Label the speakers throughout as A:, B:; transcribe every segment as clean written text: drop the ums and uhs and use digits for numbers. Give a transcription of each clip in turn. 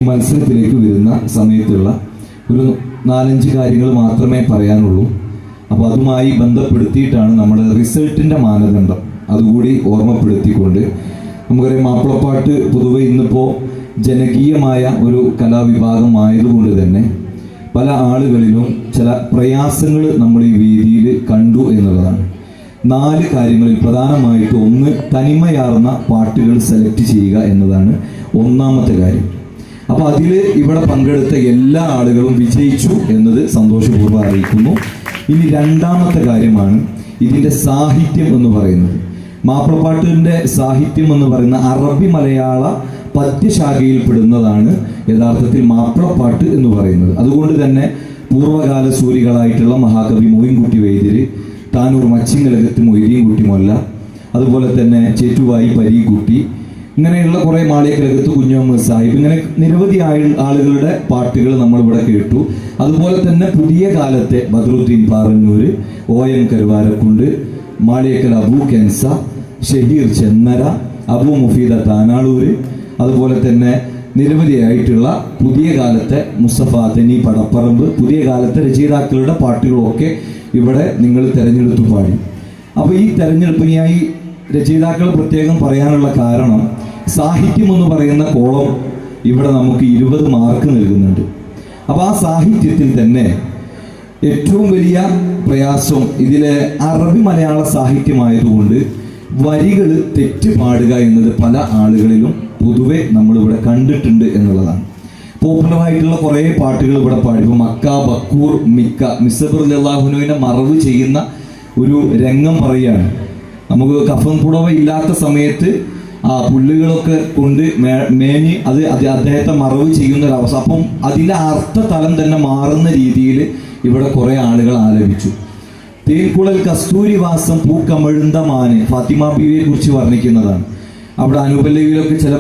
A: മത്സരത്തിലേക്ക് വരുന്ന സമയത്തുള്ള ഒരു 4-5 കാര്യങ്ങൾ മാത്രമേ പറയാനുള്ളൂ. അപ്പോൾ അതുമായി ബന്ധപ്പെടുത്തിയിട്ടാണ് നമ്മുടെ റിസൾട്ടിൻ്റെ മാനദണ്ഡം അതുകൂടി ഓർമ്മപ്പെടുത്തിക്കൊണ്ട് നമുക്കറിയാം, മാപ്പിളപ്പാട്ട് പൊതുവെ ഇന്നിപ്പോൾ ജനകീയമായ ഒരു കലാവിഭാഗമായതുകൊണ്ട് തന്നെ പല ആളുകളിലും ചില പ്രയാസങ്ങൾ നമ്മൾ ഈ വേദിയിൽ കണ്ടു എന്നുള്ളതാണ്. 4 കാര്യങ്ങളിൽ പ്രധാനമായിട്ട് ഒന്ന്, തനിമയാർന്ന പാട്ടുകൾ സെലക്ട് ചെയ്യുക എന്നതാണ് ഒന്നാമത്തെ കാര്യം. അപ്പോൾ അതിൽ ഇവിടെ പങ്കെടുത്ത എല്ലാ ആളുകളും വിജയിച്ചു എന്നത് സന്തോഷപൂർവ്വം അറിയിക്കുന്നു. ഇനി രണ്ടാമത്തെ കാര്യമാണ് ഇതിൻ്റെ സാഹിത്യം എന്ന് പറയുന്നത്. മാപ്പിളപ്പാട്ടിൻ്റെ സാഹിത്യം എന്ന് പറയുന്ന അറബി മലയാള പദ്യശാഖയിൽ പെടുന്നതാണ് യഥാർത്ഥത്തിൽ മാപ്പിളപ്പാട്ട് എന്ന് പറയുന്നത്. അതുകൊണ്ട് തന്നെ പൂർവ്വകാല സൂരികളായിട്ടുള്ള മഹാകവി മോയിൻകുട്ടി വൈദ്യര്, താനൂർ മച്ചിങ്ങലകത്ത് മൊയ്തീൻകുട്ടി മൊല്ല, അതുപോലെ തന്നെ ചേറ്റുവായി പരീക്കുട്ടി, ഇങ്ങനെയുള്ള കുറേ മാളിയക്കലകത്ത് കുഞ്ഞമ്മദ് സാഹിബ്, ഇങ്ങനെ നിരവധി ആളുകളുടെ പാട്ടുകൾ നമ്മളിവിടെ കേട്ടു. അതുപോലെ തന്നെ പുതിയ കാലത്തെ ബദ്രുദ്ദീൻ പാറന്നൂർ, OM കരുവാരക്കുണ്ട്, മാളിയക്കൽ അബു കെൻസ, ഷഹീർ ചെന്നര, അബു മുഫീദ താനാളൂര്, അതുപോലെ തന്നെ നിരവധിയായിട്ടുള്ള പുതിയ കാലത്തെ മുസ്തഫ തനി പടപ്പറമ്പ്, പുതിയ കാലത്തെ രചയിതാക്കളുടെ പാട്ടുകളൊക്കെ ഇവിടെ നിങ്ങൾ തിരഞ്ഞെടുത്തു പാടി. അപ്പോൾ ഈ തിരഞ്ഞെടുപ്പിനായി രചയിതാക്കൾ പ്രത്യേകം പറയാനുള്ള കാരണം, സാഹിത്യം എന്ന് പറയുന്ന കോളം ഇവിടെ നമുക്ക് 20 മാർക്ക് നൽകുന്നുണ്ട്. അപ്പോൾ ആ സാഹിത്യത്തിൽ തന്നെ ഏറ്റവും വലിയ പ്രയാസം ഇതിലെ അറബി മലയാള സാഹിത്യമായതുകൊണ്ട് വരികൾ തെറ്റ് പാടുക എന്നത് പല ആളുകളിലും പൊതുവെ നമ്മളിവിടെ കണ്ടിട്ടുണ്ട് എന്നുള്ളതാണ്. പോപ്പുലറായിട്ടുള്ള കുറേ പാട്ടുകൾ ഇവിടെ പാടി. ഇപ്പോൾ മക്ക, ബക്കൂർ, മിക്ക, മിസബർ റളിയല്ലാഹുവിനെ മറവ് ചെയ്യുന്ന ഒരു രംഗം പറയുകയാണ്. നമുക്ക് കഫൻ പുടവ ഇല്ലാത്ത സമയത്ത് ആ പുല്ലുകളൊക്കെ കൊണ്ട് മേഞ്ഞ് അത് അദ്ദേഹത്തെ മറവ് ചെയ്യുന്ന ഒരവസ്ഥ. അപ്പം അതിൻ്റെ അർത്ഥതലം തന്നെ മാറുന്ന രീതിയിൽ ഇവിടെ കുറേ ആളുകൾ ആലപിച്ചു. തേൻകുളൽ കസ്തൂരിവാസം പൂക്കമഴുന്ന മാന്, ഫാത്തിമ ബീവിയെ കുറിച്ച് വർണ്ണിക്കുന്നതാണ്. അവിടെ അനുപല്ലവിയിലൊക്കെ ചില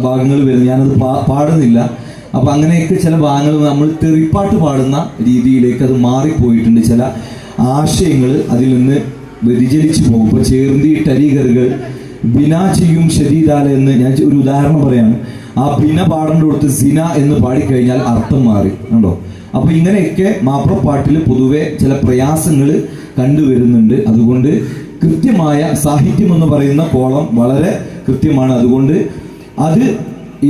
A: ഭാഗങ്ങൾ വരുന്നു, ഞാനത് പാടുന്നില്ല. അപ്പം അങ്ങനെയൊക്കെ ചില ഭാഗങ്ങൾ നമ്മൾ തെറിപ്പാട്ട് പാടുന്ന രീതിയിലേക്ക് അത് മാറിപ്പോയിട്ടുണ്ട്. ചില ആശയങ്ങൾ അതിൽ നിന്ന് വ്യതിചലിച്ചു പോകും. ഇപ്പോൾ ചേർന്നിട്ടരികറുകൾ ബിന ചെയ്യും ശരീരാല എന്ന് ഞാൻ ഒരു ഉദാഹരണം പറയാണ്. ആ ബിന പാടേണ്ട കൊടുത്ത് സിന എന്ന് പാടിക്കഴിഞ്ഞാൽ അർത്ഥം മാറി ഉണ്ടോ. അപ്പോൾ ഇങ്ങനെയൊക്കെ മാപ്പിളപ്പാട്ടിൽ പൊതുവെ ചില പ്രയാസങ്ങൾ കണ്ടുവരുന്നുണ്ട്. അതുകൊണ്ട് കൃത്യമായ സാഹിത്യം എന്ന് പറയുന്ന കോളം വളരെ കൃത്യമാണ്. അതുകൊണ്ട് അത്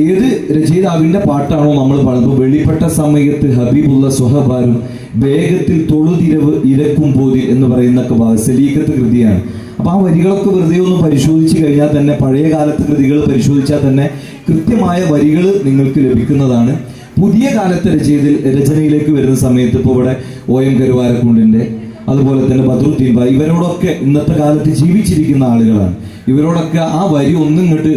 A: ഏത് രചയിതാവിൻ്റെ പാട്ടാണോ നമ്മൾ പാടുന്നത്, വെളിപ്പെട്ട സമയത്ത് ഹബീബുള്ള സ്വഹബാരും വേഗത്തിൽ തൊഴുതിരവ് ഇരക്കും പോതി എന്ന് പറയുന്ന സലീഖത്ത് കൃതിയാണ്. അപ്പോൾ ആ വരികളൊക്കെ വെറുതെ ഒന്ന് പരിശോധിച്ച് കഴിഞ്ഞാൽ തന്നെ, പഴയ കാലത്ത് കൃതികൾ പരിശോധിച്ചാൽ തന്നെ കൃത്യമായ വരികൾ നിങ്ങൾക്ക് ലഭിക്കുന്നതാണ്. പുതിയ കാലത്തെ രചനയിലേക്ക് വരുന്ന സമയത്ത് ഇപ്പോൾ ഇവിടെ OM കരുവാരക്കുണ്ടിൻ്റെ, അതുപോലെ തന്നെ ബദ്രുദ്ദീൻ ഭായ്, ഇവരോടൊക്കെ ഇന്നത്തെ കാലത്ത് ജീവിച്ചിരിക്കുന്ന ആളുകളാണ്. ഇവരോടൊക്കെ ആ വരി ഒന്നും ഇങ്ങോട്ട്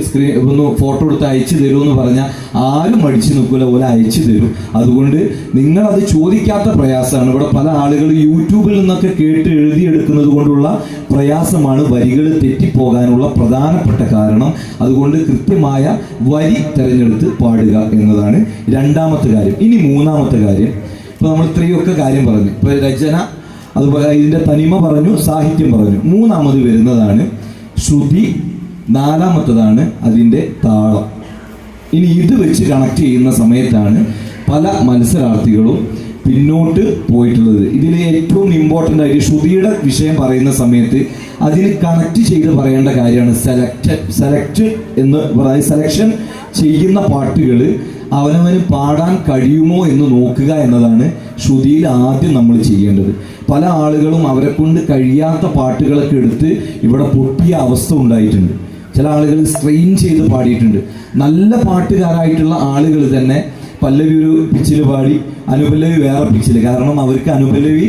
A: ഒന്ന് ഫോട്ടോ എടുത്ത് അയച്ചു തരുമെന്ന് പറഞ്ഞാൽ ആരും അടിച്ചു നിൽക്കില്ല, പോലെ അയച്ചു തരും. അതുകൊണ്ട് നിങ്ങളത് ചോദിക്കാത്ത പ്രയാസമാണ്. ഇവിടെ പല ആളുകൾ യൂട്യൂബിൽ നിന്നൊക്കെ കേട്ട് എഴുതിയെടുക്കുന്നത് കൊണ്ടുള്ള പ്രയാസമാണ് വരികൾ തെറ്റിപ്പോകാനുള്ള പ്രധാനപ്പെട്ട കാരണം. അതുകൊണ്ട് കൃത്യമായ വരി തിരഞ്ഞെടുത്ത് പാടുക എന്നതാണ് രണ്ടാമത്തെ കാര്യം. ഇനി മൂന്നാമത്തെ കാര്യം, ഇപ്പോൾ നമ്മൾ ഇത്രയൊക്കെ കാര്യം പറഞ്ഞു. ഇപ്പോൾ രചന, അതുപോലെ ഇതിൻ്റെ തനിമ പറഞ്ഞു, സാഹിത്യം പറഞ്ഞു. മൂന്നാമത് വരുന്നതാണ് ശ്രുതി, നാലാമത്തതാണ് അതിൻ്റെ താളം. ഇനി ഇത് വെച്ച് കണക്ട് ചെയ്യുന്ന സമയത്താണ് പല മത്സരാർത്ഥികളും പിന്നോട്ട് പോയിട്ടുള്ളത്. ഇതിൽ ഏറ്റവും ഇമ്പോർട്ടൻ്റ് ആയിട്ട് ശ്രുതിയുടെ വിഷയം പറയുന്ന സമയത്ത് അതിന് കണക്ട് ചെയ്ത് പറയേണ്ട കാര്യമാണ് സെലക്ട് എന്ന് പറയുന്നത്. സെലക്ഷൻ ചെയ്യുന്ന പാട്ടുകൾ അവനവന് പാടാൻ കഴിയുമോ എന്ന് നോക്കുക എന്നതാണ് ശ്രുതിയിൽ ആദ്യം നമ്മൾ ചെയ്യേണ്ടത്. പല ആളുകളും അവരെ കൊണ്ട് കഴിയാത്ത പാട്ടുകളൊക്കെ എടുത്ത് ഇവിടെ പൊട്ടിയ അവസ്ഥ ഉണ്ടായിട്ടുണ്ട്. ചില ആളുകൾ സ്ട്രെയിൻ ചെയ്ത് പാടിയിട്ടുണ്ട്. നല്ല പാട്ടുകാരായിട്ടുള്ള ആളുകൾ തന്നെ പല്ലവി ഒരു പിച്ചിൽ പാടി, അനുപല്ലവി വേറെ പിച്ചിൽ. കാരണം അവർക്ക് അനുപല്ലവി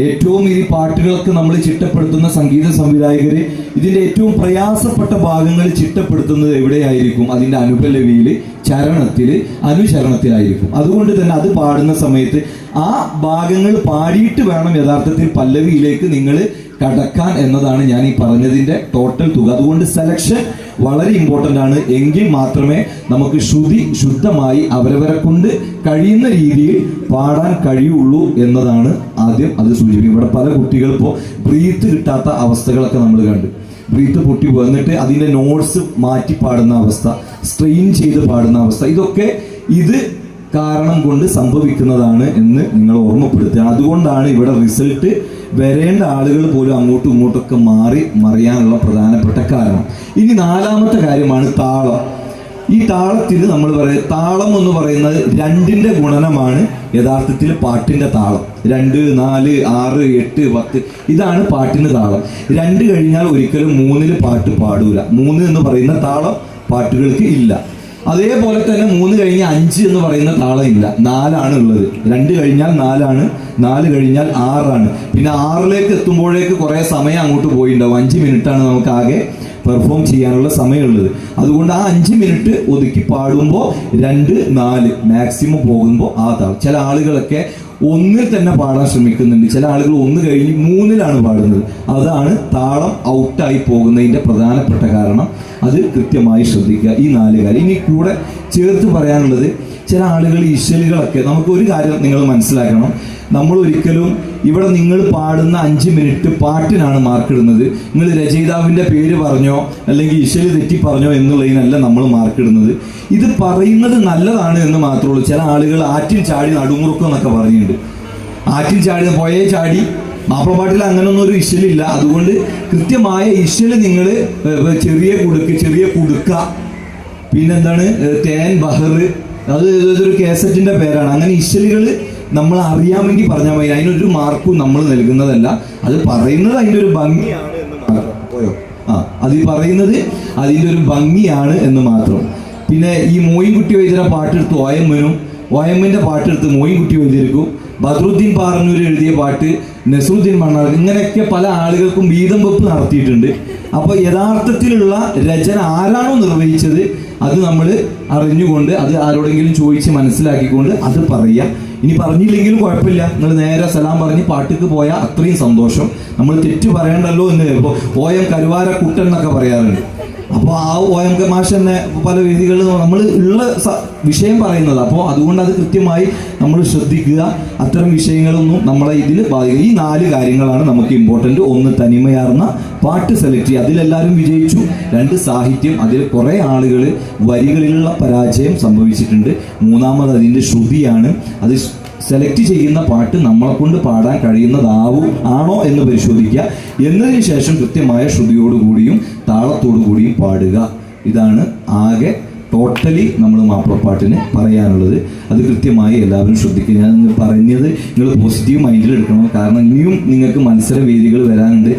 A: ഏറ്റവും ഈ പാട്ടുകളൊക്കെ നമ്മൾ ചിട്ടപ്പെടുത്തുന്ന സംഗീത സംവിധായകർ ഇതിൻ്റെ ഏറ്റവും പ്രയാസപ്പെട്ട ഭാഗങ്ങൾ ചിട്ടപ്പെടുത്തുന്നത് എവിടെയായിരിക്കും? അതിൻ്റെ അനുപല്ലവിയിൽ, ചരണത്തിൽ, അനുചരണത്തിലായിരിക്കും. അതുകൊണ്ട് തന്നെ അത് പാടുന്ന സമയത്ത് ആ ഭാഗങ്ങൾ പാടിയിട്ട് വേണം യഥാർത്ഥത്തിൽ പല്ലവിയിലേക്ക് നിങ്ങൾ കടക്കാൻ എന്നതാണ് ഞാൻ ഈ പറഞ്ഞതിൻ്റെ ടോട്ടൽ തുക. അതുകൊണ്ട് സെലക്ഷൻ വളരെ ഇമ്പോർട്ടൻ്റ് ആണ്. എങ്കിൽ മാത്രമേ നമുക്ക് ശ്രുതി ശുദ്ധമായി അവരവരെ കൊണ്ട് കഴിയുന്ന രീതിയിൽ പാടാൻ കഴിയുള്ളൂ എന്നതാണ് ആദ്യം അത് സൂചിപ്പിക്കും. ഇവിടെ പല കുട്ടികൾ ഇപ്പോൾ ബ്രീത്ത് കിട്ടാത്ത അവസ്ഥകളൊക്കെ നമ്മൾ കണ്ടു. ബ്രീത്ത് പൊട്ടി വന്നിട്ട് അതിൻ്റെ നോട്ട്സ് മാറ്റി പാടുന്ന അവസ്ഥ, സ്ട്രെയിൻ ചെയ്ത് പാടുന്ന അവസ്ഥ, ഇതൊക്കെ ഇത് കാരണം കൊണ്ട് സംഭവിക്കുന്നതാണ് എന്ന് നിങ്ങൾ ഓർമ്മപ്പെടുത്തുകയാണ്. അതുകൊണ്ടാണ് ഇവിടെ റിസൾട്ട് വരേണ്ട ആളുകൾ പോലും അങ്ങോട്ടും ഇങ്ങോട്ടൊക്കെ മറിയാനുള്ള പ്രധാനപ്പെട്ട കാരണം. ഇനി നാലാമത്തെ കാര്യമാണ് താളം. ഈ താളത്തിൽ നമ്മൾ താളം എന്ന് പറയുന്നത് 2ന്റെ ഗുണനമാണ് യഥാർത്ഥത്തിൽ പാട്ടിന്റെ താളം. 2, 4, 6, 8, 10 ഇതാണ് പാട്ടിന് താളം. 2 കഴിഞ്ഞാൽ ഒരിക്കലും 3-ൽ പാട്ട് പാടൂല. 3 എന്ന് പറയുന്ന താളം പാട്ടുകൾക്ക് ഇല്ല. അതേപോലെ തന്നെ 3 കഴിഞ്ഞ് 5 എന്ന് പറയുന്ന താളം ഇല്ല. 4 ഉള്ളത്. 2 കഴിഞ്ഞാൽ 4, 4 കഴിഞ്ഞാൽ 6. പിന്നെ 6ലേക്ക് എത്തുമ്പോഴേക്ക് കുറെ സമയം അങ്ങോട്ട് പോയിട്ടുണ്ടാവും. 5 മിനിറ്റാണ് നമുക്ക് ആകെ പെർഫോം ചെയ്യാനുള്ള സമയമുള്ളത്. അതുകൊണ്ട് ആ 5 മിനിറ്റ് ഒതുക്കി പാടുമ്പോൾ 2, 4 മാക്സിമം പോകുമ്പോൾ ആ താളം. ചില ആളുകളൊക്കെ 1-ൽ തന്നെ പാടാൻ ശ്രമിക്കുന്നുണ്ട്. ചില ആളുകൾ 1 കഴിഞ്ഞ് 3-ലാണ് പാടുന്നത്. അതാണ് താളം ഔട്ടായി പോകുന്നതിന്റെ പ്രധാനപ്പെട്ട കാരണം. അത് കൃത്യമായി ശ്രദ്ധിക്കുക. ഈ 4 കാര്യം. ഇനി കൂടെ ചേർത്ത് പറയാനുള്ളത്, ചില ആളുകൾ ഇശലുകളൊക്കെ, നമുക്ക് ഒരു കാര്യം നിങ്ങൾ മനസ്സിലാക്കണം. നമ്മൾ ഒരിക്കലും ഇവിടെ നിങ്ങൾ പാടുന്ന 5 മിനിറ്റ് പാട്ടിനാണ് മാർക്കിടുന്നത്. നിങ്ങൾ രചയിതാവിൻ്റെ പേര് പറഞ്ഞോ അല്ലെങ്കിൽ ഇശല് തെറ്റി പറഞ്ഞോ എന്നുള്ളതിനല്ല നമ്മൾ മാർക്കിടുന്നത്. ഇത് പറയുന്നത് നല്ലതാണ് എന്ന് മാത്രമേ ഉള്ളൂ. ചില ആളുകൾ ആറ്റിൽ ചാടി നടുമുറുക്കം എന്നൊക്കെ പറഞ്ഞിട്ടുണ്ട്. ആറ്റിൽ ചാടി പുഴയെ ചാടി മാപ്പിളപ്പാട്ടിൽ അങ്ങനൊന്നും ഒരു ഇശലില്ല. അതുകൊണ്ട് കൃത്യമായ ഇശല് നിങ്ങൾ ചെറിയ കുടുക്ക, പിന്നെന്താണ് തേൻ ബഹർ, അത് ഒരു കേസറ്റിന്റെ പേരാണ്. അങ്ങനെ ഇശലുകൾ നമ്മൾ അറിയാമെങ്കിൽ പറഞ്ഞാൽ മതി. അതിനൊരു മാർക്കും നമ്മൾ നൽകുന്നതല്ല. അത് പറയുന്നത് അതിൻ്റെ ഒരു ഭംഗിയാണ് എന്ന് മാത്രം. പോയോ? അത് ഈ പറയുന്നത് അതിൻ്റെ ഒരു ഭംഗിയാണ് എന്ന് മാത്രം. പിന്നെ ഈ മോയിൻകുട്ടി വൈദ്യരെ പാട്ടെടുത്ത് OMന്റെ പാട്ടെടുത്ത് മോയിൻകുട്ടി വൈദ്യർക്കും, ബദ്രുദ്ദീൻ പാറന്നൂർ എഴുതിയ പാട്ട് നസറുദ്ദീൻ മണ്ണാർ, ഇങ്ങനെയൊക്കെ പല ആളുകൾക്കും വീതം വെപ്പ് നടത്തിയിട്ടുണ്ട്. അപ്പോൾ യഥാർത്ഥത്തിലുള്ള രചന ആരാണോ നിർവഹിച്ചത് അത് നമ്മൾ അറിഞ്ഞുകൊണ്ട് അത് ആരോടെങ്കിലും ചോദിച്ച് മനസ്സിലാക്കിക്കൊണ്ട് അത് പറയുക. ഇനി പറഞ്ഞില്ലെങ്കിലും കുഴപ്പമില്ല, നിങ്ങൾ നേരെ സലാം പറഞ്ഞ് പാട്ടിക്ക് പോയാൽ അത്രയും സന്തോഷം. നമ്മൾ തെറ്റ് പറയണ്ടല്ലോ എന്ന്. ഇപ്പോൾ OM കരുവാര കുട്ടൻ എന്നൊക്കെ പറയാറുണ്ട്. അപ്പോൾ ആ OM മാഷ് തന്നെ പല വേദികളിൽ നമ്മൾ ഉള്ള വിഷയം പറയുന്നത്. അപ്പോൾ അതുകൊണ്ട് അത് കൃത്യമായി നമ്മൾ ശ്രദ്ധിക്കുക. അത്തരം വിഷയങ്ങളൊന്നും നമ്മളെ ഇതിൽ ബാധിക്കുക. ഈ 4 കാര്യങ്ങളാണ് നമുക്ക് ഇമ്പോർട്ടൻ്റ്. 1 തനിമയാർന്ന പാട്ട് സെലക്ട് ചെയ്യുക, അതിലെല്ലാവരും വിജയിച്ചു. 2 സാഹിത്യം, അതിൽ കുറേ ആളുകൾ വരികളിലുള്ള പരാജയം സംഭവിച്ചിട്ടുണ്ട്. 3ാമത് അതിൻ്റെ ശ്രുതിയാണ്. അത് സെലക്ട് ചെയ്യുന്ന പാട്ട് നമ്മളെ കൊണ്ട് പാടാൻ ആണോ എന്ന് പരിശോധിക്കുക. എന്നതിന് ശേഷം കൃത്യമായ ശ്രുതിയോടുകൂടിയും താളത്തോടു കൂടിയും പാടുക. ഇതാണ് ആകെ ടോട്ടലി നമ്മൾ മാപ്പിളപ്പാട്ടിന് പറയാനുള്ളത്. അത് കൃത്യമായി എല്ലാവരും ശ്രദ്ധിക്കുക. ഞാൻ പറഞ്ഞത് നിങ്ങൾ പോസിറ്റീവ് മൈൻഡിൽ എടുക്കണം. കാരണം ഇനിയും നിങ്ങൾക്ക് മത്സര വേദികൾ വരാനുണ്ട്.